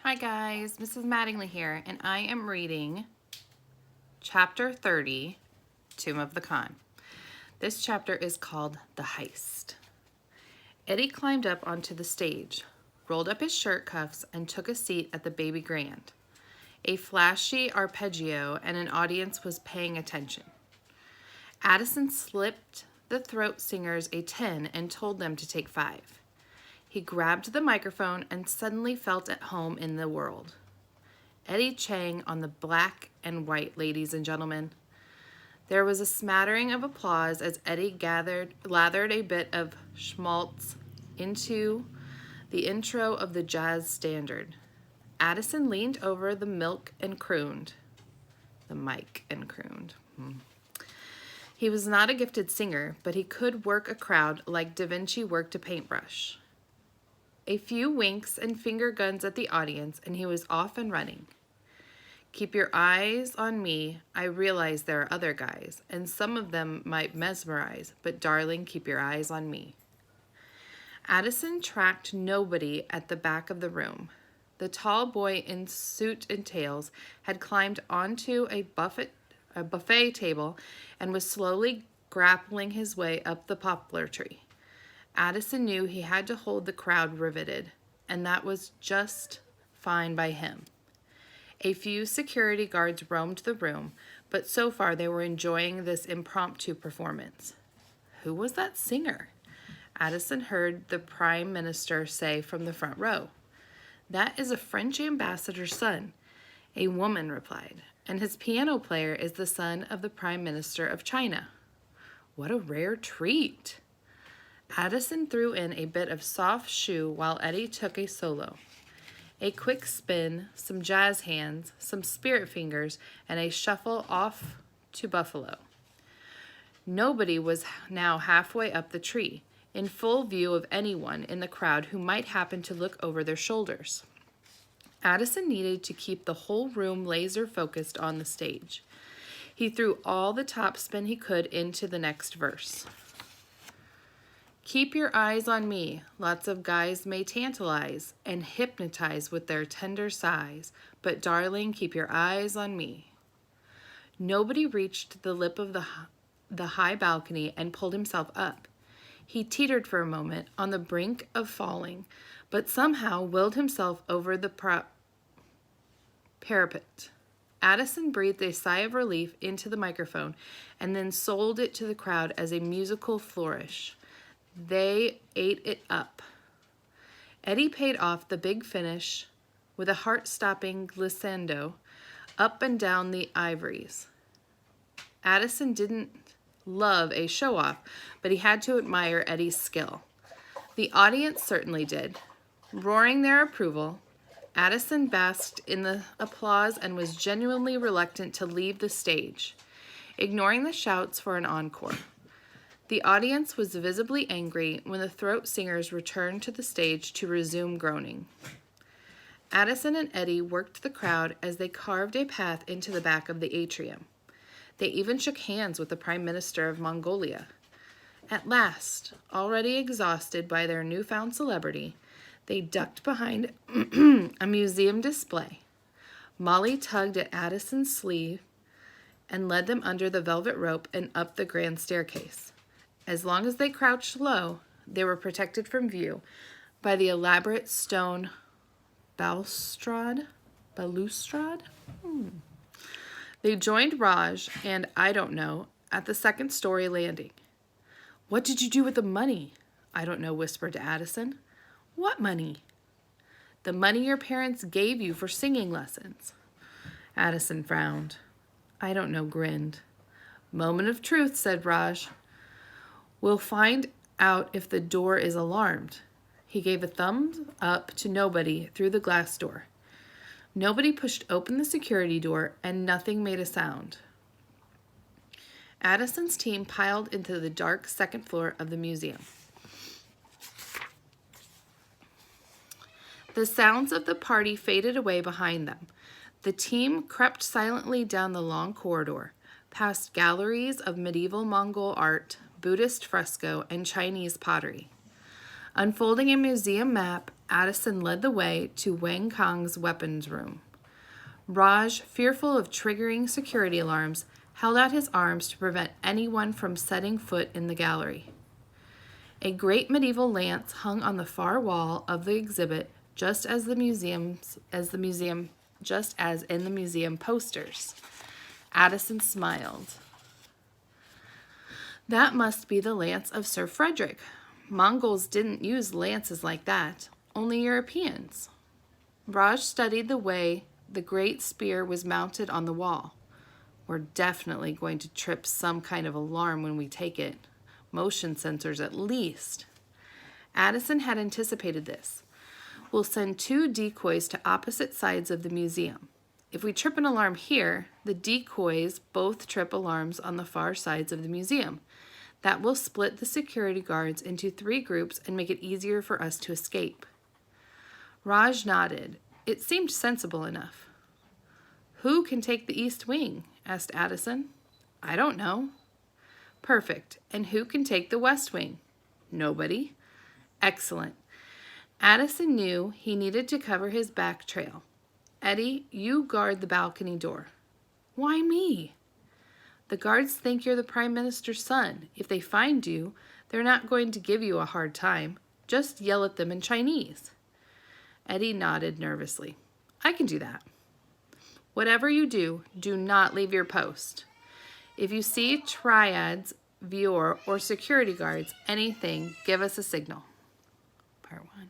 Hi guys, Mrs. Mattingly here, and I am reading Chapter 30, Tomb of the Khan. This chapter is called The Heist. Eddie climbed up onto the stage, rolled up his shirt cuffs, and took a seat at the baby grand. A flashy arpeggio and an audience was paying attention. Addison slipped the throat singers a 10 and told them to take 5. He grabbed the microphone and suddenly felt at home in the world. Eddie Chang on the black and white, ladies and gentlemen. There was a smattering of applause as Eddie lathered a bit of schmaltz into the intro of the jazz standard. Addison leaned over the mic and crooned. He was not a gifted singer, but he could work a crowd like Da Vinci worked a paintbrush. A few winks and finger guns at the audience, and he was off and running. Keep your eyes on me. I realize there are other guys, and some of them might mesmerize, but darling, keep your eyes on me. Addison tracked nobody at the back of the room. The tall boy in suit and tails had climbed onto a buffet table and was slowly grappling his way up the poplar tree. Addison knew he had to hold the crowd riveted, and that was just fine by him. A few security guards roamed the room, but so far they were enjoying this impromptu performance. Who was that singer? Addison heard the Prime Minister say from the front row. That is a French ambassador's son, a woman replied, and his piano player is the son of the Prime Minister of China. What a rare treat! Addison threw in a bit of soft shoe while Eddie took a solo. A quick spin, some jazz hands, some spirit fingers, and a shuffle off to Buffalo. Nobody was now halfway up the tree, in full view of anyone in the crowd who might happen to look over their shoulders. Addison needed to keep the whole room laser focused on the stage. He threw all the topspin he could into the next verse. Keep your eyes on me. Lots of guys may tantalize and hypnotize with their tender sighs, but darling, keep your eyes on me. Nobody reached the lip of the high balcony and pulled himself up. He teetered for a moment on the brink of falling, but somehow willed himself over the parapet. Addison breathed a sigh of relief into the microphone and then sold it to the crowd as a musical flourish. They ate it up. Eddie paid off the big finish with a heart-stopping glissando up and down the ivories. Addison didn't love a show-off, but he had to admire Eddie's skill. The audience certainly did. Roaring their approval, Addison basked in the applause and was genuinely reluctant to leave the stage, ignoring the shouts for an encore. The audience was visibly angry when the throat singers returned to the stage to resume groaning. Addison and Eddie worked the crowd as they carved a path into the back of the atrium. They even shook hands with the Prime Minister of Mongolia. At last, already exhausted by their newfound celebrity, they ducked behind a museum display. Molly tugged at Addison's sleeve and led them under the velvet rope and up the grand staircase. As long as they crouched low, they were protected from view by the elaborate stone balustrade. They joined Raj and I don't know at the second-story landing. What did you do with the money? I don't know whispered to Addison. What money? The money your parents gave you for singing lessons. Addison frowned. I don't know grinned. Moment of truth, said Raj. We'll find out if the door is alarmed. He gave a thumbs up to nobody through the glass door. Nobody pushed open the security door, and nothing made a sound. Addison's team piled into the dark second floor of the museum. The sounds of the party faded away behind them. The team crept silently down the long corridor, past galleries of medieval Mongol art, Buddhist fresco, and Chinese pottery. Unfolding a museum map, Addison led the way to Wang Kong's weapons room. Raj, fearful of triggering security alarms, held out his arms to prevent anyone from setting foot in the gallery. A great medieval lance hung on the far wall of the exhibit, just as in the museum posters. Addison smiled. That must be the lance of Sir Frederick. Mongols didn't use lances like that, only Europeans. Raj studied the way the great spear was mounted on the wall. We're definitely going to trip some kind of alarm when we take it. Motion sensors at least. Addison had anticipated this. We'll send 2 decoys to opposite sides of the museum. If we trip an alarm here, the decoys both trip alarms on the far sides of the museum. That will split the security guards into 3 groups and make it easier for us to escape. Raj nodded. It seemed sensible enough. Who can take the East Wing? Asked Addison. I don't know. Perfect. And who can take the West Wing? Nobody. Excellent. Addison knew he needed to cover his back trail. Eddie, you guard the balcony door. Why me? The guards think you're the Prime Minister's son. If they find you, they're not going to give you a hard time. Just yell at them in Chinese. Eddie nodded nervously. I can do that. Whatever you do, do not leave your post. If you see triads, viewer, or security guards, anything, give us a signal. Part 1.